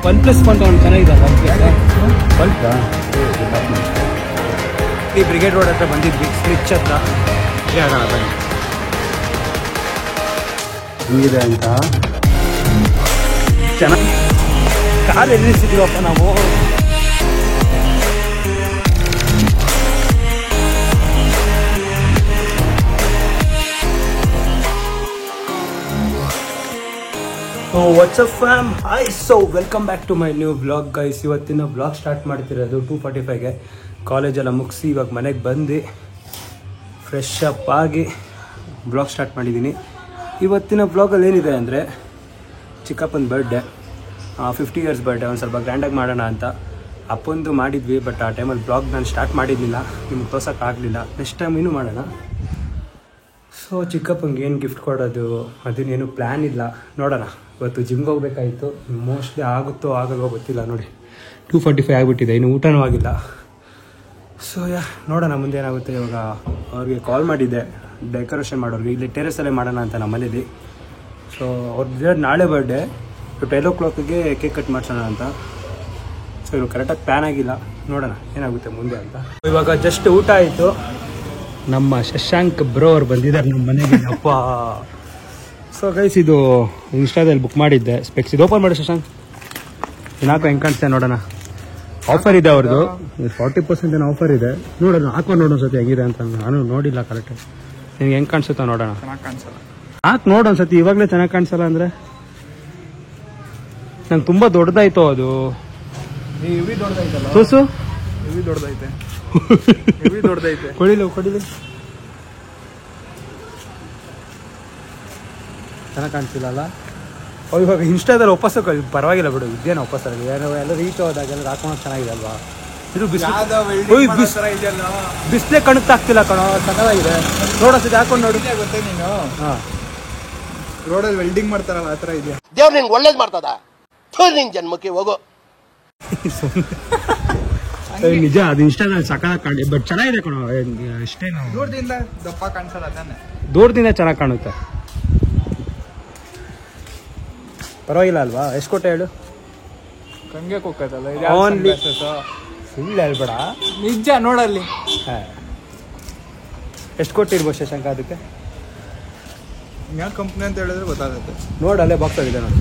OnePlus phone ತಗೊಂಡು ಚೆನ್ನಾಗಿದೆ. ಈ ಬ್ರಿಗೇಡ್ ರೋಡ್ ಹತ್ರ ಬಂದಿದ್ವಿ, ಸ್ವಿಚ್ ಹತ್ರ. ಹೆಂಗಿದೆ ಅಂತ ಚೆನ್ನಾಗಿ ಕಾಲು ಎಲ್ಲಿಸಿದೀವಪ್ಪ ನಾವು. What's up fam, hi. So welcome back to my new vlog guys. ಇವತ್ತಿನ ವ್ಲಾಗ್ ಸ್ಟಾರ್ಟ್ ಮಾಡ್ತಿರೋದು 2:45ಗೆ. ಕಾಲೇಜೆಲ್ಲ ಮುಗಿಸಿ ಇವಾಗ ಮನೆಗೆ ಬಂದು ಫ್ರೆಶ್ ಅಪ್ ಆಗಿ ವ್ಲಾಗ್ ಸ್ಟಾರ್ಟ್ ಮಾಡಿದ್ದೀನಿ. ಇವತ್ತಿನ ವ್ಲಾಗಲ್ಲಿ ಏನಿದೆ ಅಂದರೆ ಚಿಕ್ಕಪ್ಪನ ಬರ್ಡೇ, 50 ಇಯರ್ಸ್ ಬರ್ಡೇ. ಒಂದು ಸ್ವಲ್ಪ ಗ್ರ್ಯಾಂಡಾಗಿ ಮಾಡೋಣ ಅಂತ ಅಪ್ಪಂದು ಮಾಡಿದ್ವಿ. ಬಟ್ ಆ ಟೈಮಲ್ಲಿ ವ್ಲಾಗ್ ನಾನು ಸ್ಟಾರ್ಟ್ ಮಾಡಿದ್ದಿಲ್ಲ, ನಿಮ್ಗೆ ತೋರ್ಸೋಕ್ಕಾಗಲಿಲ್ಲ. ನೆಕ್ಸ್ಟ್ ಟೈಮ್ ಇನ್ನೂ ಮಾಡೋಣ. ಸೊ ಚಿಕ್ಕಪ್ಪಂಗೆ ಏನು ಗಿಫ್ಟ್ ಕೊಡೋದು ಅದನ್ನೇನು ಪ್ಲ್ಯಾನ್ ಇಲ್ಲ, ನೋಡೋಣ. ಇವತ್ತು ಜಿಮ್ಗೆ ಹೋಗ್ಬೇಕಾಯಿತು, ಮೋಸ್ಟ್ಲಿ ಆಗುತ್ತೋ ಆಗಲ್ವೋ ಗೊತ್ತಿಲ್ಲ. ನೋಡಿ 2:45 ಆಗಿಬಿಟ್ಟಿದೆ, ಇನ್ನು ಊಟನೂ ಆಗಿಲ್ಲ. ಸೊ ನೋಡೋಣ ಮುಂದೆ ಏನಾಗುತ್ತೆ. ಇವಾಗ ಅವ್ರಿಗೆ ಕಾಲ್ ಮಾಡಿದ್ದೆ, ಡೆಕೋರೇಷನ್ ಮಾಡೋರಿಗೆ. ಇಲ್ಲಿ ಟೆರೆಸಲ್ಲೇ ಮಾಡೋಣ ಅಂತ ನಮ್ಮ ಮನೇಲಿ. ಸೊ ಅವ್ರದ್ದು ನಾಳೆ ಬರ್ಡೇ, 12 o'clockಗೆ ಕೇಕ್ ಕಟ್ ಮಾಡ್ಸೋಣ ಅಂತ. ಸೊ ಇವಾಗ ಕರೆಕ್ಟಾಗಿ ಪ್ಲ್ಯಾನ್ ಆಗಿಲ್ಲ, ನೋಡೋಣ ಏನಾಗುತ್ತೆ ಮುಂದೆ ಅಂತ. ಇವಾಗ ಜಸ್ಟ್ ಊಟ ಆಯಿತು. ನಮ್ಮ ಶಶಾಂಕ್ ಬ್ರೋ ಅವ್ರು ಬಂದಿದ್ದಾರೆ ನಮ್ಮ ಮನೆಗೆ. ಅಪ್ಪ. ಸೊ ಗೈಸ್, ಇದು ಇನ್ಸ್ಟಾದಲ್ಲಿ ಬುಕ್ ಮಾಡಿದ್ದೆ ಸ್ಪೆಕ್ಸ್. ಇದು ಓಪನ್ ಮಾಡಿ ಶಶಾಂಕ್, ನಾಲ್ಕು ಹೆಂಗೆ ಕಾಣಿಸ್ತೆ ನೋಡೋಣ. ಆಫರ್ ಇದೆ ಅವ್ರದ್ದು, 40% ಏನೋ ಆಫರ್ ಇದೆ. ನೋಡೋಣ, ಹಾಕೊಂಡು ನೋಡೋಣ ಸತಿ ಹೆಂಗಿದೆ ಅಂತ. ನಾನು ನೋಡಿಲ್ಲ ಕರೆಕ್ಟಾಗಿ, ನಿಮ್ಗೆ ಹೆಂಗೆ ಕಾಣಿಸುತ್ತಾ ನೋಡೋಣ. ಹಾಕಿ ನೋಡೋಣ ಸತಿ. ಇವಾಗಲೇ ಚೆನ್ನಾಗಿ ಕಾಣಿಸಲ್ಲ ಅಂದರೆ ನಂಗೆ ತುಂಬ ದೊಡ್ಡದಾಯ್ತು ಅದು. ತೋಸು ದೊಡ್ಡದೈತೆ. ಕೊಡಿಲಿ ಚೆನ್ನಾಗಿ ಕಾಣಿಸಿಲ್ಲ ಅಲ್ಲ. ಇವಾಗ ಇನ್ಸ್ಟಾದಲ್ಲಿ ವಾಪಸ್ ಪರವಾಗಿಲ್ಲ ಬಿಡು, ಇದೇನು ವಾಪಸ್ ಆಗಿದೆ. ಏನೋ ಎಲ್ಲ ರೀಚ್ ಹೋದಾಗೆಲ್ಲ ಹಾಕೊಂಡು ಚೆನ್ನಾಗಿದೆ ಅಲ್ವಾ. ಇದು ಬಿಸ್ಲೇ ಕಣಕ್ ಆಗ್ತಿಲ್ಲ ಕಣೋ, ಚೆನ್ನಾಗಿದೆ. ನೋಡೋದು ಹಾಕೊಂಡು ನೋಡಿ. ಗೊತ್ತೇ ನೀನು ರೋಡಲ್ಲಿ ವೆಲ್ಡಿಂಗ್ ಮಾಡ್ತಾರಲ್ಲ ಆ ಥರ ಇದೆಯಾ. ದೇವ್ರು ನಿಂಗೆ ಒಳ್ಳೇದು ಮಾಡ್ತದ, ನಿಂಗೆ ಜನ್ಮಕ್ಕೆ ಹೋಗೋ. ನಿಜ, ಅದು ಇನ್ಸ್ಟಾಗ್ರಾಮ್ ಸಕಾಲ ಕಾಣಿ. ಬಟ್ ಚೆನ್ನಾಗಿದೆ ಕಣೋ, ಅಷ್ಟೇನು ದೂರದಿಂದ ದಪ್ಪ ಕಾಣಿಸಲ್ಲ ತಾನೆ, ದೂರದಿಂದ ಚೆನ್ನಾಗಿ ಕಾಣುತ್ತೆ. ಪರವಾಗಿಲ್ಲ ಅಲ್ವಾ. ಎಷ್ಟು ಕೊಟ್ಟೆ ಹೇಳು. ಕಂಗೆ ಕೊಕ್ಕತ್ತಲ್ಲ ಸುಳ್ಳು ಹೇಳ್ಬೇಡ, ನಿಜ ನೋಡಲ್ಲಿ. ಎಷ್ಟು ಕೊಟ್ಟಿರ್ಬೋದು ಶಶಾಂಕ ಅದಕ್ಕೆ? ಯಾವ ಕಂಪ್ನಿ ಅಂತ ಹೇಳಿದ್ರೆ ಗೊತ್ತಾಗುತ್ತೆ. ನೋಡಲ್ಲೇ ಬಾಕ್ಸ್ ಆಗಿದೆ ನೋಡಿ.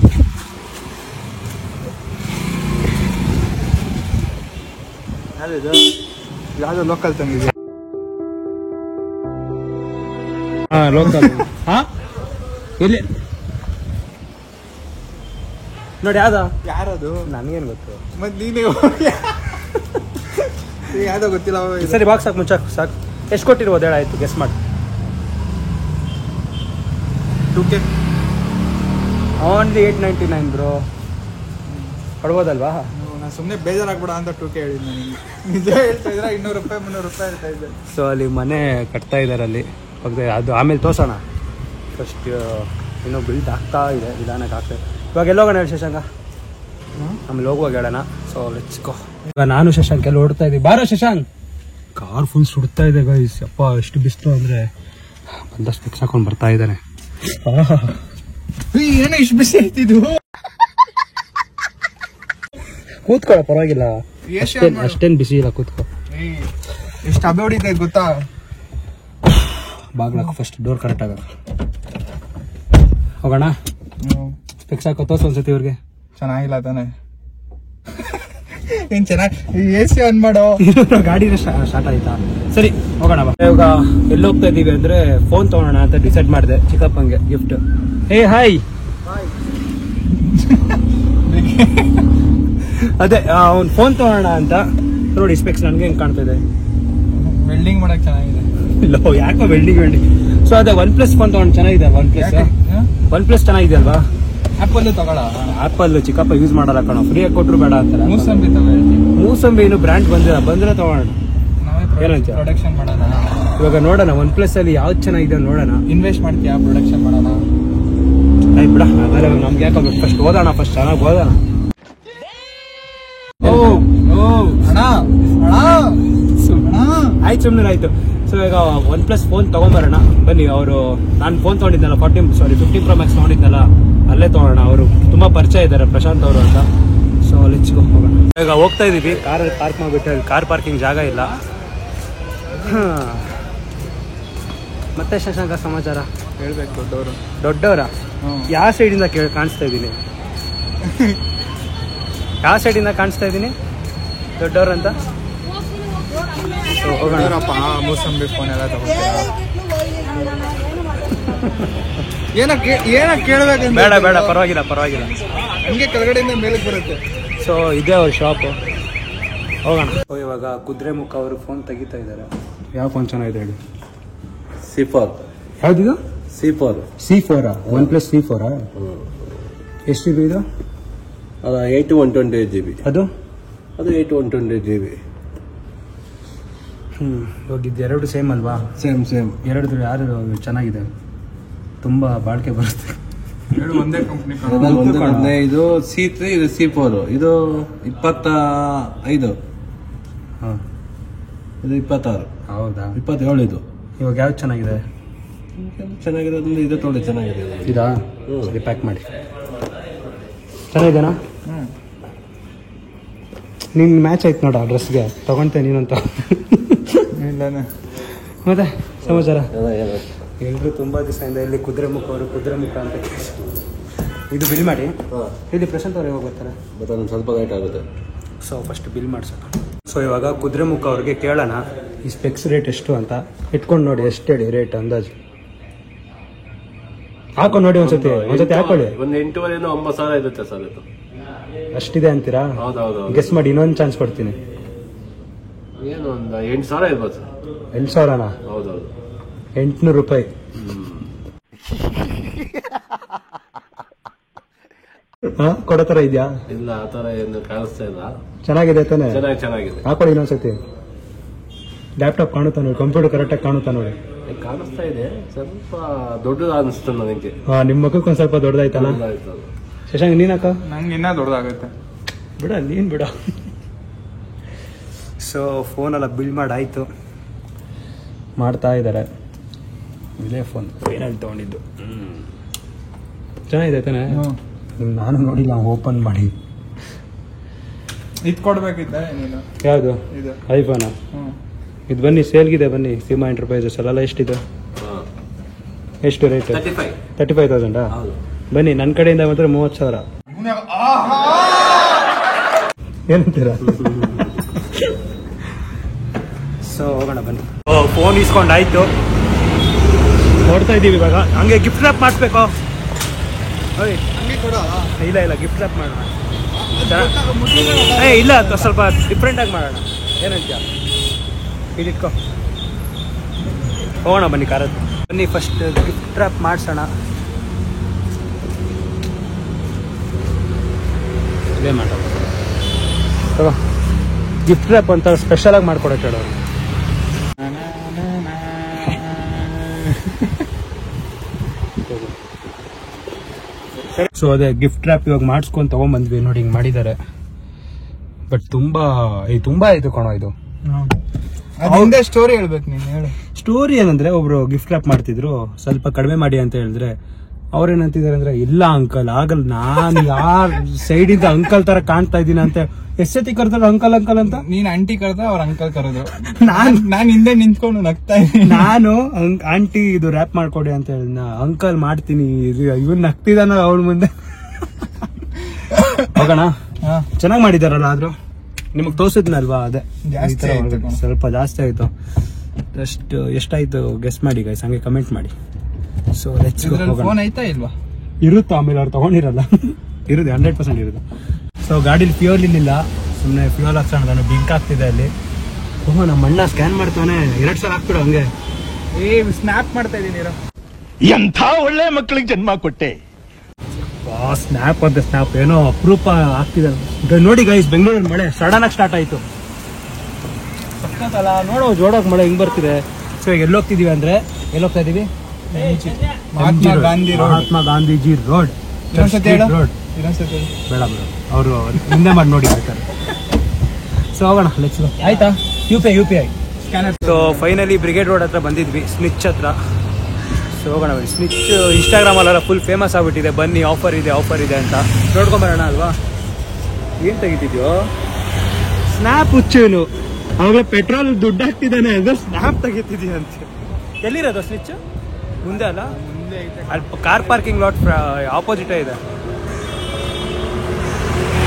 ಯಾವ್ದು ಲೋಕಲ್ ತಂದಿದೆ. ಲೋಕಲ್. ಎಲ್ಲಿ ನೋಡಿ ಯಾರದು ನನಗೇನು ಗೊತ್ತು. ಮತ್ತೆ ನೀನೇ ಯಾವ್ದೋ ಗೊತ್ತಿಲ್ಲ. ಸರಿ ಬಾಕ್ಸ್ ಸಾಕು, ಮುಚ್ಚಾಕು ಸಾಕು. ಎಷ್ಟು ಕೊಟ್ಟಿರ್ಬೋದು ಹೇಳ? ಆಯ್ತು, ಗೆಸ್ ಮಾಡಿ. 2K only 899 bro. ಕೊಡ್ಬೋದಲ್ವಾ? ನಾನು ಸುಮ್ಮನೆ ಬೇಜಾರಾಗ್ಬೇಡ ಅಂತ 2K ಹೇಳಿದ್ದು. ನನಗೆ ನಿಜ ಹೇಳ್ತಾ ಇದ್ರೆ 200 ರೂಪಾಯಿ 300 ರೂಪಾಯಿ ಹೇಳ್ತಾ ಇದ್ದೆ. ಸೊ ಅಲ್ಲಿ ಮನೆ ಕಟ್ತಾ ಇದ್ದಾರೆ ಅಲ್ಲಿ, ಅದು ಆಮೇಲೆ ತೋರ್ಸೋಣ. ಫಸ್ಟ್ ಇನ್ನೂ ಬಿಲ್ಡ್ ಆಗ್ತಾ ಇದೆ, ನಿಧಾನಕ್ಕೆ ಆಗ್ತಾ ಇದೆ. ಇವಾಗ ಎಲ್ಲೋಗೋಣ ಹೇಳಿ ಶಶಾಂಕ? ಆಮೇಲೆ ಹೋಗುವಾಗ ಹೇಳೋಣ. So let's go. ಇವಾಗ ನಾನು ಶಶಾಂಕ್ ಎಲ್ಲ ಓಡ್ತಾ ಇದ್ದೀವಿ. ಬಾರೋ ಶಶಾಂಕ್. ಕಾರ್ ಫುಲ್ ಸುಡ್ತಾ ಇದೆ ಗೈಸ್. ಅಪ್ಪ ಎಷ್ಟು ಬಿಸ್ತು ಅಂದರೆ ಬಂದಷ್ಟು ಫಿಕ್ಸ್ ಹಾಕೊಂಡು ಬರ್ತಾ ಇದ್ದಾನೆ. ಏನೋ ಇಷ್ಟು ಬಿಸಿ ಆಯ್ತಿದ್ದು. ಕೂತ್ಕೊಳ್ಳ, ಪರವಾಗಿಲ್ಲ, ಅಷ್ಟೇನು ಬಿಸಿ ಇಲ್ಲ, ಕೂತ್ಕೊ. ಎಷ್ಟು ಹಬ್ಬ ಹೊಡಿತಾ ಗೊತ್ತಾ? ಬಾಗ್ಲಾಕ ಫಸ್ಟ್, ಡೋರ್ ಕರೆಕ್ಟ್ ಆಗ. ಹೋಗೋಣ. ಫಿಕ್ಸ್ ಹಾಕೋ, ತೋರ್ಸು ಒಂದ್ಸತಿ ಇವ್ರಿಗೆ. ಚೆನ್ನಾಗಿಲ್ಲ ತಾನೆ? ಏನ್ ಚೆನ್ನಾಗಿ AC ಆನ್ ಮಾಡೋ. ಗಾಡಿನ ಸ್ಟಾರ್ಟ್ ಆಯ್ತಾ? ಸರಿ ಹೋಗೋಣ. ಇವಾಗ ಎಲ್ಲಿ ಹೋಗ್ತಾ ಇದೀವಿ ಅಂದ್ರೆ ಫೋನ್ ತಗೋಣ ಅಂತ ಡಿಸೈಡ್ ಮಾಡಿದೆ. ಚಿಕ್ಕಪ್ಪಂಗೆ ಗಿಫ್ಟ್. Hey hi. ಅದೇ ಅವ್ನು ಫೋನ್ ತಗೋಣ ಅಂತ. ನೋಡಿ ಸ್ಪೆಕ್ಸ್ ನನಗೆ ಹೆಂಗ್ ಕಾಣ್ತಾ ಇದೆ. ವೆಲ್ಡಿಂಗ್ ಮಾಡಕ್ ಚೆನ್ನಾಗಿದೆ. ಇಲ್ಲ ಯಾಕೋ ವೆಲ್ಡಿಂಗ್. ಸೊ ಅದೇ OnePlus ಫೋನ್ ತಗೊಂಡು ಚೆನ್ನಾಗಿದೆ. OnePlus ಚೆನ್ನಾಗಿದೆ ಅಲ್ವಾ? ಆಪಲ್ ತಗೊಳ. ಆಪಲ್ ಚಿಕ್ಕಪ್ಪ ಯೂಸ್ ಮಾಡಲ್ಲ ಕಣೋ, ಫ್ರೀಯಾಗಿ ಕೊಟ್ಟರು ಬೇಡ ಅಂತಾರೆ. ಮೂಸಂಬಿ ಇನ್ನು ಬ್ರ್ಯಾಂಡ್ ಬಂದ್ರೆ ತಗೋಣ. ಏನಂತ ಪ್ರೊಡಕ್ಷನ್ ಮಾಡೋಣ ಇವಾಗ. ನೋಡೋಣ OnePlus ಅಲ್ಲಿ ಯಾವ್ದು ಚೆನ್ನಾಗಿದೆ ನೋಡೋಣ. ಇನ್ವೆಸ್ಟ್ ಮಾಡ್ತೀಯಾ ಪ್ರೊಡಕ್ಷನ್ ಮಾಡೋಣ? ಬಿಡ, ಆಮೇಲೆ ನಮ್ಗೆ ಯಾಕೆ ಫಸ್ಟ್ ಓದೋಣ, ಫಸ್ಟ್ ಚೆನ್ನಾಗಿ ಓದೋಣ. ಆಯ್ತು ಸುಮ್ಮನೆ ಆಯ್ತು. ಸೊ ಈಗ OnePlus ಫೋನ್ ತೊಗೊಂಬರೋಣ ಬನ್ನಿ. ಅವರು ನಾನು ಫೋನ್ ತೊಗೊಂಡಿದ್ದಲ್ಲ 15 Pro Max ತೊಗೊಂಡಿದ್ದಲ್ಲ, ಅಲ್ಲೇ ತೊಗೊಳ್ಳೋಣ. ಅವರು ತುಂಬ ಪರಿಚಯ ಇದ್ದಾರೆ, ಪ್ರಶಾಂತ್ ಅವರು ಅಂತ. ಸೊ ಲೆಟ್ಸ್ ಗೋ, ಹೋಗೋಣ. ಈಗ ಹೋಗ್ತಾ ಇದ್ದೀವಿ. ಕಾರಲ್ಲಿ ಪಾರ್ಕ್ ಮಾಡಿಬಿಟ್ಟು, ಕಾರ್ ಪಾರ್ಕಿಂಗ್ ಜಾಗ ಇಲ್ಲ. ಮತ್ತೆ ಶಶಾಂಕ ಸಮಾಚಾರ ಹೇಳ್ಬೇಕು. ದೊಡ್ಡವರ ಯಾವ ಸೈಡಿಂದ ಕಾಣಿಸ್ತಾ ಇದ್ದೀನಿ? ಯಾವ ಸೈಡಿಂದ ಕಾಣಿಸ್ತಾ ಇದ್ದೀನಿ ದೊಡ್ಡವ್ರಂತ? ಹೋಗೋಣಪ್ಪ. ಮೂಸಂಬಿ ಫೋನ್ ಎಲ್ಲ ತಗೋತೀರಾ? ಏನ ಕೇಳ್ಬೇಕಂತ? ಬೇಡ ಬೇಡ, ಪರವಾಗಿಲ್ಲ. ಹಂಗೆ ಕೆಳಗಡೆಯಿಂದ ಮೇಲಕ್ಕೆ ಬರುತ್ತೆ. ಸೊ ಇದೇ ಅವ್ರ ಶಾಪು, ಹೋಗೋಣ. ಇವಾಗ ಕುದುರೆಮುಖ ಅವರು ಫೋನ್ ತೆಗಿತಾ ಇದ್ದಾರೆ. ಯಾವ ಫೋನ್ ಚೆನ್ನಾಗಿದೆ ಹೇಳಿ? C4. ಯಾವ್ದಿದು? C4. OnePlus C4. ಎಷ್ಟು GB ಇದು? ಅದು 8 128 GB. ಅದು 8 128 GB. ಹೋಗಿದ್ದು ಎರಡು ಸೇಮ್ ಅಲ್ವಾ? ಸೇಮ್. ಎರಡು ಯಾರು ಚೆನ್ನಾಗಿದೆ, ತುಂಬಾ ಬಾಳಿಕೆ ಬರುತ್ತೆ. ಎರಡು ಒಂದೇ ಕಂಪ್ನಿ. ಇದು C3, ಇದು C4. ಇದು 25, ಇದು 26. ಹೌದಾ? 27 ಇದು. ಇವಾಗ ಯಾವ್ದು ಚೆನ್ನಾಗಿದೆ? ಚೆನ್ನಾಗಿರೋದ್ರಿಂದ ಇದು ತೊಗೊಳ್ಳಿ, ಚೆನ್ನಾಗಿದೆ. ಇದಾ? ಸರಿ, ಪ್ಯಾಕ್ ಮಾಡಿ. ಚೆನ್ನಾಗಿದೆನಾ? ನಿನ್ ಮ್ಯಾಚ್ ಆಯ್ತು ನೋಡ ಡ್ರೆಸ್ಗೆ, ತಗೊಂತೆ ನೀನಂತ. ಮತ್ತೆ ಸಮಾಚಾರ? ಎಲ್ರು ತುಂಬಾ ದಿವಸದಿಂದ ಇಲ್ಲಿ ಕುದುರೆಮುಖ ಅಂತ ಇದು ಬಿಲ್ ಮಾಡಿ. ಇಲ್ಲಿ ಪ್ರಶಾಂತ್ ಅವ್ರು ಯಾವಾಗ ಬರ್ತಾರೆ? ಸ್ವಲ್ಪ ಲೇಟ್ ಆಗುತ್ತೆ. ಸೊ ಫಸ್ಟ್ ಬಿಲ್ ಮಾಡ್ಸೋಣ. ಸೊ ಇವಾಗ ಕುದುರೆಮುಖ ಅವ್ರಿಗೆ ಕೇಳೋಣ ಈ ಸ್ಪೆಕ್ಸ್ ರೇಟ್ ಎಷ್ಟು ಅಂತ. ಇಟ್ಕೊಂಡು ನೋಡಿ ಎಷ್ಟು ಹೇಳಿ ರೇಟ್ ಅಂದಾಜು ಹಾಕೊಂಡು ನೋಡಿ. ಒಂದ್ಸತಿ ಹಾಕೊಳ್ಳಿ. ಒಂದು 8,900,000 ಇರುತ್ತೆ ಸರ್. ಇದು ಅಷ್ಟಿದೆ ಅಂತೀರಾ? ಹೌದೌದು. ಗೆಸ್ ಮಾಡಿ, ಇನ್ನೊಂದು ಚಾನ್ಸ್ ಕೊಡ್ತೀನಿ. ಏನು ಒಂದು 8,000 ಇರ್ಬೋದು ಸರ್. 8,000ನಾ? ಹೌದೌದು. 800 ರೂಪಾಯಿ. ಕೊಡೋ ತರ ಇದೆಯಾ? ಇಲ್ಲ, ಆ ತರ ಏನು ಕಾಣಿಸ್ತಾ ಇಲ್ಲ. ಚೆನ್ನಾಗಿದೆ ತಾನೆ? ಚೆನ್ನಾಗಿದೆ. ಹಾಕೊಳ್ಳಿ ಇನ್ನೊಂದ್ಸತಿ. ಲ್ಯಾಪ್ಟಾಪ್ ಕಾಣುತ್ತಾ ನೋಡಿ, ಕಂಪ್ಯೂಟರ್ ಕರೆಕ್ಟಾಗಿ ಕಾಣುತ್ತಾ ನೋಡಿ. ಕಾಣಿಸ್ತಾ ಇದೆ, ಸ್ವಲ್ಪ ದೊಡ್ಡದು ಅನಿಸ್ತು ನನಗೆ. ನಿಮ್ಮ ಮಗಕ್ಕೆ ಒಂದ್ ಸ್ವಲ್ಪ ದೊಡ್ಡದಾಯ್ತಲ್ಲ? ಶಶಾಂಕ್ ನೀನಕ್ಕ? ನಂಗೆ ಇನ್ನೂ ದೊಡ್ಡದಾಗುತ್ತೆ. ಬಿಡ. ಸೊ ಫೋನೆಲ್ಲ ಬಿಲ್ ಮಾಡಾಯ್ತು, ಮಾಡ್ತಾ ಇದ್ದಾರೆ. ಇದೇ ಫೋನ್ ಏನಲ್ಲಿ ತೊಗೊಂಡಿದ್ದು. ಚೆನ್ನಾಗಿದೆ ತಾನೆ? ನಾನು ನೋಡಿಲ್ಲ, ಓಪನ್ ಮಾಡಿ. ಇದು ಕೊಡ್ಬೇಕಿದ್ದ ನೀನು? ಯಾವುದು? ಇದು ಐಫೋನಾ? ಇದು ಬನ್ನಿ, ಸೇಲ್ಗಿದೆ ಬನ್ನಿ. ಸಿಮಾ ಎಂಟರ್ಪ್ರೈಸಸ್ ಅಲ್ಲ. ಎಷ್ಟಿದೆ? ಎಷ್ಟು ರೇಟ್? 35,000. ಬನ್ನಿ, ನನ್ನ ಕಡೆಯಿಂದ ಮಾತ್ರ 30,000. ಏನಂತೀರಾ? ಸೊ ಹೋಗೋಣ ಬನ್ನಿ. ಫೋನ್ ಇಸ್ಕೊಂಡಾಯ್ತು, ನೋಡ್ತಾ ಇದ್ದೀವಿ ಇವಾಗ. ಹಂಗೆ ಗಿಫ್ಟ್ ರ್ಯಾಪ್ ಮಾಡಿಸ್ಬೇಕು. ಇಲ್ಲ ಗಿಫ್ಟ್ ರ್ಯಾಪ್ ಮಾಡೋಣ. ಇಲ್ಲ, ಸ್ವಲ್ಪ ಡಿಫ್ರೆಂಟಾಗಿ ಮಾಡೋಣ. ಏನಂತ ಇದಿಟ್ಕೊ. ಹೋಗೋಣ ಬನ್ನಿ ಕಾರದ್ದು. ಬನ್ನಿ ಫಸ್ಟ್ ಗಿಫ್ಟ್ ರ್ಯಾಪ್ ಮಾಡಿಸೋಣ. ಇದೇ ಮಾಡೋಣ. ತಗೋ, ಗಿಫ್ಟ್ ರ್ಯಾಪ್ ಅಂತ ಸ್ಪೆಷಲಾಗಿ ಮಾಡ್ಕೊಡಕ್ಕೆ ಹೇಳೋರು. ಸೊ ಅದೇ ಗಿಫ್ಟ್ ರ್ಯಾಪ್ ಇವಾಗ ಮಾಡಿಸ್ಕೊಂಡು ತಗೊಂಡ್ಬಂದ್ವಿ. ನೋಡಿ ಹಿಂಗೆ ಮಾಡಿದ್ದಾರೆ. ಬಟ್ ತುಂಬಾ ಆಯ್ತು ಕಣೋ ಇದು. ಅದೇ ಸ್ಟೋರಿ ಹೇಳ್ಬೇಕು ನೀನು. ಹೇಳು. ಸ್ಟೋರಿ ಏನಂದ್ರೆ, ಒಬ್ರು ಗಿಫ್ಟ್ ರ್ಯಾಪ್ ಮಾಡ್ತಿದ್ರು, ಸ್ವಲ್ಪ ಕಡಿಮೆ ಮಾಡಿ ಅಂತ ಹೇಳಿದ್ರೆ ಅವ್ರೇನಂತಿದ್ದಾರೆ ಅಂದ್ರೆ, ಇಲ್ಲ ಅಂಕಲ್ ಆಗಲ್ಲ, ನಾನು ಯಾರ ಸೈಡಿಂದ ಅಂಕಲ್ ತರ ಕಾಣ್ತಾ ಇದ್ದೀನಿ ಅಂತ. ಎಷ್ಟೊತ್ತಿ ಕರ್ತಾರೆ ಅಂಕಲ್ ಅಂತ? ನೀನ್ ಆಂಟಿ ಕರೆದ, ಅವ್ರ ಅಂಕಲ್ ಕರೆದು, ನಾನ್ ಹಿಂದೆ ನಿಂತ್ಕೊಂಡು ನಗ್ತಾ ಇದ್ದೀನಿ. ನಾನು ಆಂಟಿ ಇದು ರ್ಯಾಪ್ ಮಾಡ್ಕೊಡಿ ಅಂತ ಹೇಳಿದ್ನ, ಅಂಕಲ್ ಮಾಡ್ತೀನಿ, ಇವನ್ ನಗ್ತಿದಾನ ಅವಳ ಮುಂದೆ. ಹೋಗೋಣ. ಚೆನ್ನಾಗ್ ಮಾಡಿದಾರಲ್ಲ, ಆದ್ರೂ ನಿಮಗ್ ತೋರ್ಸಿದ್ನಲ್ವಾ, ಅದೇ ಸ್ವಲ್ಪ ಜಾಸ್ತಿ ಆಯ್ತು. ಎಷ್ಟಾಯ್ತು ಗೆಸ್ ಮಾಡಿ ಗೈಸ್, ಹಂಗೆ ಕಮೆಂಟ್ ಮಾಡಿ. ಸೊ ಫೋನ್ ಆಯ್ತಾ ಇಲ್ವಾ? ಇರುತ್ತೆ, ಆಮೇಲೆ ಅವ್ರು ತಗೊಂಡಿರಲ್ಲ. ಇರುತ್ತೆ, 100% ಇರುತ್ತೆ. ಸೊ ಗಾಡಿಲಿ ಫ್ಯೂಲ್ ಇಲ್ಲ, ಸುಮ್ಮನೆ ಫ್ಯೂಲ್ ಹಾಕ್ಸೋಣ. ಬಿಂಕ್ ಆಗ್ತಿದೆ ಅಲ್ಲಿ. ನಮ್ಮ ಅಣ್ಣ ಸ್ಕ್ಯಾನ್ ಮಾಡ್ತಾನೆ. 2 ಸಲ ಹಾಕ್ಬಿಡು ಹಂಗೆ. ಸ್ನ್ಯಾಪ್ ಮಾಡ್ತಾ ಇದೀನಿ. ಎಂಥ ಒಳ್ಳೆ ಮಕ್ಕಳಿಗೆ ಜನ್ಮ ಕೊಟ್ಟೆ. ಸ್ನ್ಯಾಪ್ ಅಂತ ಸ್ನ್ಯಾಪ್ ಏನೋ ಅಪರೂಪ ಆಗ್ತಿದೆ ನೋಡಿ ಗೈಸ್. ಬೆಂಗಳೂರಲ್ಲಿ ಮಳೆ ಸಡನ್ ಆಗಿ ಸ್ಟಾರ್ಟ್ ಆಯ್ತು. ನೋಡೋ ಜೋಡೋಕ್ ಮಳೆ ಹಿಂಗ್ ಬರ್ತಿದೆ. ಸೊ ಈಗ ಎಲ್ಲೋಗ್ತಿದೀವಿ ಅಂದ್ರೆ, ಎಲ್ಲೋಗ್ತಾ ಇದೀವಿ? ಮಹಾತ್ಮ ಗಾಂಧೀಜಿ ರೋಡ್. ಬೇಡ ಬೇಡ, ಅವರು ಹಿಂದೆ ಮಾಡಿ ನೋಡಿ ಬೇಕಾದ್ರೆ. ಸೊ ಹೋಗೋಣ, ಲೆಟ್ಸ್ ಗೋ. ಆಯ್ತಾ? U P I scanner. So finally brigade road ಹತ್ರ ಬಂದಿದ್ವಿ, ಸ್ನಿಚ್ ಹತ್ರ. ಸೊ ಹೋಗೋಣ ಬನ್ನಿ. ಸ್ನಿಚ್ ಇನ್ಸ್ಟಾಗ್ರಾಮಲ್ಲೆಲ್ಲ ಫುಲ್ ಫೇಮಸ್ ಆಗ್ಬಿಟ್ಟಿದೆ, ಬನ್ನಿ ಆಫರ್ ಇದೆ ಅಂತ ನೋಡ್ಕೊಂಬರೋಣ ಅಲ್ವಾ. ಏನು ತೆಗಿತಿದ್ಯೋ ಸ್ನ್ಯಾಪ್ ಹುಚ್ಚೇನು, ಅವಾಗಲೇ ಪೆಟ್ರೋಲ್ ದುಡ್ಡು ಹಾಕ್ತಿದ್ದಾನೆ ಅದು ಸ್ನ್ಯಾಪ್ ತೆಗಿತಿದ್ಯಾ ಅಂತ. ಎಲ್ಲಿರೋದು ಸ್ನಿಚ್? ಮುಂದೆ ಅಲ್ಲ, ಮುಂದೆ ಐತೆ. ಅಲ್ಲಿ ಕಾರ್ ಪಾರ್ಕಿಂಗ್ ಲಾಟ್ ಆಪೋಸಿಟೇ ಇದೆ.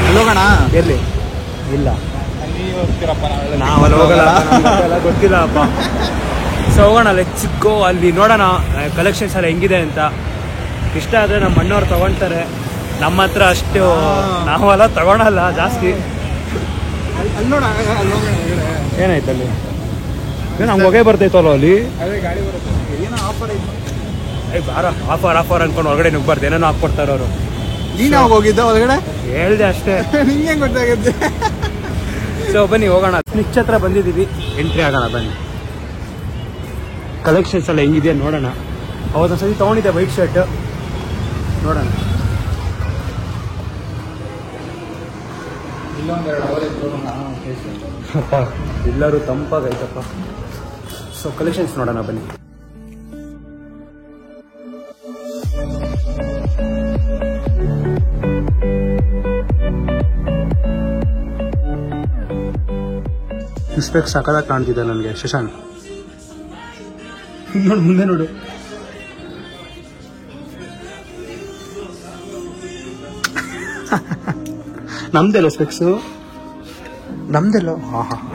ಅಲ್ಲಿ ಹೋಗೋಣ. ಎಲ್ಲಿ? ಇಲ್ಲ, ಅಲ್ಲಿ ಹೋಗ್ತೀರಪ್ಪ ನಾವೆಲ್ಲ. ನಾವಲ್ಲಿ ಹೋಗಲ್ಲ, ನಮ್ಗೆಲ್ಲ ಗೊತ್ತಿಲ್ಲ ಅಪ್ಪ. ಸೊ ಹೋಗೋಣ, ಲೆಟ್ಸ್ ಗೋ. ಅಲ್ಲಿ ನೋಡೋಣ ಕಲೆಕ್ಷನ್ಸ್ ಎಲ್ಲ ಹೆಂಗಿದೆ ಅಂತ. ಇಷ್ಟ ಆದರೆ ನಮ್ಮ ಅಣ್ಣವ್ರು ತಗೊಳ್ತಾರೆ, ನಮ್ಮ ಹತ್ರ ಅಷ್ಟು ನಾವೆಲ್ಲ ತಗೊಳಲ್ಲ ಜಾಸ್ತಿ. ಅಲ್ಲಿ ನೋಡ, ಅಲ್ಲಿ ಹೋಗೋಣ. ಏನಾಯ್ತು ಅಲ್ಲಿ? ನಮ್ಗೆ ಹೊಗೆ ಬರ್ತೈತಲ್ಲ ಅಲ್ಲಿ. ಅದೇ ಗಾಡಿ ಬರುತ್ತೆ, ಏನೋ ಆಫರ್ ಐತೆ. ಬಾರ ಆಫರ್ ಅನ್ಕೊಂಡು ಹೊರಗಡೆ ನುಗ್ಬಾರ್ದು, ಏನೇನೋ ಹಾಕ್ಕೊಡ್ತಾರೆ ಅವರು. ನೀನು ಯಾವಾಗ ಹೋಗಿದ್ದ ಒಳಗಡೆ? ಹೇಳ್ದೆ ಅಷ್ಟೇ. ನಿಂಗೆ ಗೊತ್ತಾಗುತ್ತೆ. ಸೊ ಬನ್ನಿ ಹೋಗೋಣ. ಸ್ನಿಚ್ ಹತ್ರ ಬಂದಿದ್ದೀವಿ, ಎಂಟ್ರಿ ಆಗೋಣ ಬನ್ನಿ. ಕಲೆಕ್ಷನ್ಸ್ ಎಲ್ಲ ಹೆಂಗಿದೆ ನೋಡೋಣ. ಅವತ್ತೊಂದ್ಸತಿ ತೊಗೊಂಡಿದ್ದೆ ವೈಟ್ ಶರ್ಟ್, ನೋಡೋಣ. ಅಪ್ಪ ಎಲ್ಲರೂ ತಂಪಾಗೈತಪ್ಪ. ಸೊ ಕಲೆಕ್ಷನ್ಸ್ ನೋಡೋಣ ಬನ್ನಿ. ಇನ್ಸ್ಪೆಕ್ಟ್ ಸಕಲಾಗಿ ಕಾಣ್ತಿದೆ ನನಗೆ ಶಶಾಂಕ್. ನೋಡು ಮುಂದೆ ನೋಡು. ನಮ್ದೆಲ್ಲ ಸ್ಪೆಕ್ಸು, ನಮ್ದೆಲ್ಲ.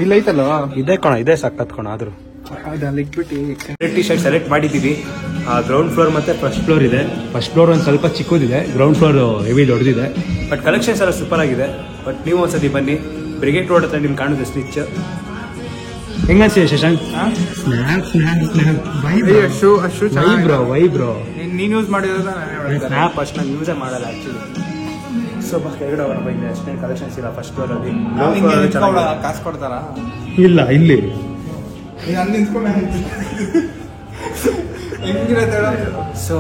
ಇಲ್ಲ ಐತಲ್ಲ, ಇದೇ ಕಣ, ಇದೇ ಸಕ್ಕತ್ ಕಣ. ಆದ್ರೂ ಅಲ್ಲಿ ಇಟ್ಬಿಟ್ಟು ಟಿ ಶರ್ಟ್ ಸೆಲೆಕ್ಟ್ ಮಾಡಿದ್ದೀವಿ. ಗ್ರೌಂಡ್ ಫ್ಲೋರ್ ಮತ್ತೆ ಫಸ್ಟ್ ಫ್ಲೋರ್ ಇದೆ. ಫಸ್ಟ್ ಫ್ಲೋರ್ ಒಂದು ಸ್ವಲ್ಪ ಚಿಕ್ಕದಿದೆ, ಗ್ರೌಂಡ್ ಫ್ಲೋರ್ ಹೆವಿ ದೊಡ್ಡದಿದೆ. ಬಟ್ ಕಲೆಕ್ಷನ್ಸ್ ಎಲ್ಲ ಸೂಪರ್ ಆಗಿದೆ. ಬಟ್ ನೀವು ಒಂದ್ಸತಿ ಬನ್ನಿ, ಬ್ರಿಗೇಡ್ ರೋಡ್ ಹತ್ರ ನಿಮ್ಗೆ ಕಾಣುತ್ತೆ ಸ್ನಿಚ್. ಹೆಂಗನ್ಸಿದೆ ಶಶಾಂಕ್? ವೈ ಬ್ರೋ ನೀನ್ ಯೂಸ್ ಮಾಡಿರೋದ? ಸ್ನ್ಯಾಪ್ ಅಷ್ಟು ನಾನು ಯೂಸೇ ಮಾಡಲ್ಲ ಆ್ಯಕ್ಚುಲಿ. ಸೊ ಕೆಳಗಡೆ ಹೋಗೋಣ ಬೈಲಿ, ಅಷ್ಟೇನು ಕಲೆಕ್ಷನ್ಸ್ ಇಲ್ಲ ಫಸ್ಟ್ ಫ್ಲೋರಲ್ಲಿ. ಕಾಸು ಕೊಡ್ತಾರ? ಇಲ್ಲ, ಇಲ್ಲಿ ಅಲ್ಲಿ ನಿಂತ್ಕೊಂಡು ಹೆಂಗಿರತ್ತೆ? ಸೊ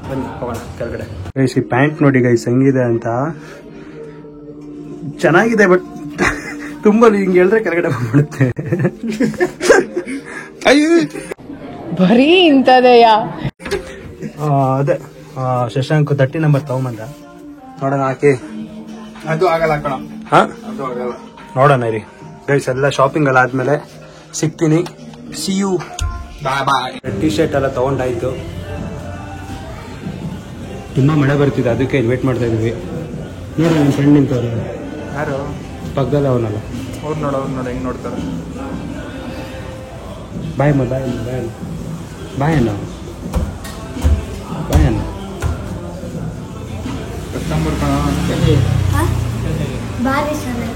ಬನ್ನಿ ಹೋಗೋಣ ಕೆಳಗಡೆ. ಗೈಸ್ ಈ ಪ್ಯಾಂಟ್ ನೋಡಿ ಗೈಸ್ ಹೆಂಗಿದೆ ಅಂತ. ಚೆನ್ನಾಗಿದೆ, ಬಟ್ ತುಂಬ ಹಿಂಗೆ ಹೇಳಿದ್ರೆ ಕೆಳಗಡೆ ಬಂದ್ಬಿಡುತ್ತೆ. ಬರೀ ಇಂಥದೆಯಾ? ಅದೇ ಶಶಾಂಕ್ 30 ನಂಬರ್ ತಗೊಂಬಂದ. ನೋಡೋಣ ಹಾಕಿ. ಅದು ಆಗಲ್ಲ ಕಣ. ಹಾ, ಅದು ಆಗಲ್ಲ. ನೋಡೋಣ ರೀ ಗೈಸ್. ಎಲ್ಲ ಶಾಪಿಂಗ್ ಎಲ್ಲ ಆದ್ಮೇಲೆ ಸಿಗ್ತೀನಿ. See you. Bye bye. T shirt ಎಲ್ಲ ತಗೊಂಡಾಯ್ತು. ತುಂಬ ಮಳೆ ಬರ್ತಿದೆ, ಅದಕ್ಕೆ ವೇಟ್ ಮಾಡ್ತಾ ಇದೀವಿ. ನೋಡಿ ನನ್ನ ಫ್ರೆಂಡ್ ನಿಂತವ್ರು, ಯಾರು? ಪಕ್ಕದಲ್ಲ ಅವನಲ್ಲ. ಅವ್ರು ನೋಡ ಹೆಂಗ್ ನೋಡ್ತಾರೆ. ಬಾಯಮ್ಮ ಬಾಯಣ್ಣ ಕಸ್ಟಮರ್ ಕಣ. ಬಾರಿ ಚೆನ್ನಾಗಿ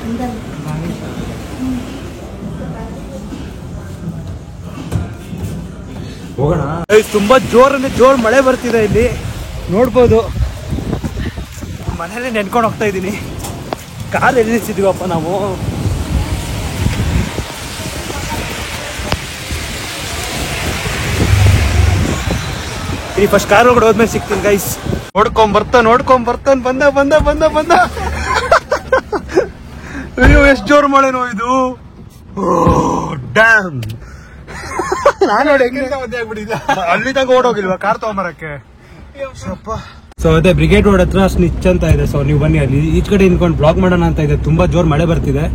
ಹೋಗೋಣ. ತುಂಬಾ ಜೋರ್ ಮಳೆ ಬರ್ತಿದೆ ಇಲ್ಲಿ, ನೋಡ್ಬೋದು. ಮನೇಲಿ ನೆನ್ಕೊಂಡು ಹೋಗ್ತಾ ಇದ್ದೀನಿ. ಕಾರ್ ಎಲ್ಲಿ ನಿಲ್ಸಿದೀವಪ್ಪ ನಾವು. ಈ ಫಸ್ಟ್ ಕಾರ್ ಒಳಗಡೆ ಹೋದ್ಮೇಲೆ ಸಿಗ್ತೀನಿ ಗೈಸ್. ನೋಡ್ಕೊಂಡ್ ಬರ್ತಾನೆ. ಬಂದ ಅಯ್ಯೋ ಎಷ್ಟು ಜೋರ್ ಮಳೆನೋ ಇದು. ಡ್ಯಾಮ್. ನಾನು ನೋಡಿ ಅಲ್ಲಿ ತನಕ ಓಡೋಗಿಲ್ವಾ ಕಾರ್ ತಗೊಂಬರಕ್ಕೆ. ಸೊ ಅದೇ ಬ್ರಿಗೇಡ್ ರೋಡ್ ಹತ್ರ ಸ್ನಿಚ್ ಅಂತ ಇದೆ. ಸೊ ನೀವು ಬನ್ನಿ, ಅಲ್ಲಿ ಈಚ್ ಕಡೆ ನಿಂತ್ಕೊಂಡು ಬ್ಲಾಗ್ ಮಾಡೋಣ ಅಂತ ಇದೆ. ತುಂಬಾ ಜೋರ್ ಮಳೆ ಬರ್ತಿದೆ.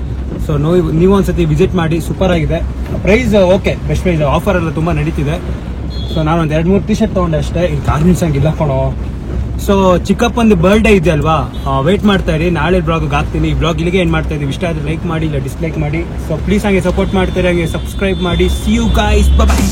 ಸೊ ನೀವು ಒಂದ್ಸತಿ ವಿಸಿಟ್ ಮಾಡಿ, ಸೂಪರ್ ಆಗಿದೆ. Price okay, best price. Offer ಎಲ್ಲ ತುಂಬಾ ನಡೀತಿದೆ. ಸೊ ನಾನು ಒಂದು 2-3 ಟಿ ಶರ್ಟ್ ತಗೊಂಡೆ ಅಷ್ಟೇ. ಇಲ್ಲಿ ಕಾರ್ ನಿಲ್ಸಂಗಿಲ್ಲ ಕಣೋ. ಸೊ ಚಿಕ್ಕಪ್ಪಂದು ಬರ್ಡೇ ಇದೆ ಅಲ್ವಾ, ವೇಟ್ ಮಾಡ್ತಾ ಇರಿ. ನಾಳೆ ಬ್ಲಾಗ್ ಹಾಕ್ತೀನಿ. ಈ ಬ್ಲಾಗ್ ಇಲ್ಲಿಗೆ ಏನ್ ಮಾಡ್ತಾ ಇದೀವಿ. ಇಷ್ಟ ಆದ್ರೆ ಲೈಕ್ ಮಾಡಿ, ಇಲ್ಲ ಡಿಸ್ಲೈಕ್ ಮಾಡಿ. ಸೊ ಪ್ಲೀಸ್ ಹಂಗೆ ಸಪೋರ್ಟ್ ಮಾಡ್ತಾರೆ, ಹಂಗೆ ಸಬ್ಸ್ಕ್ರೈಬ್ ಮಾಡಿ. See you guys, by.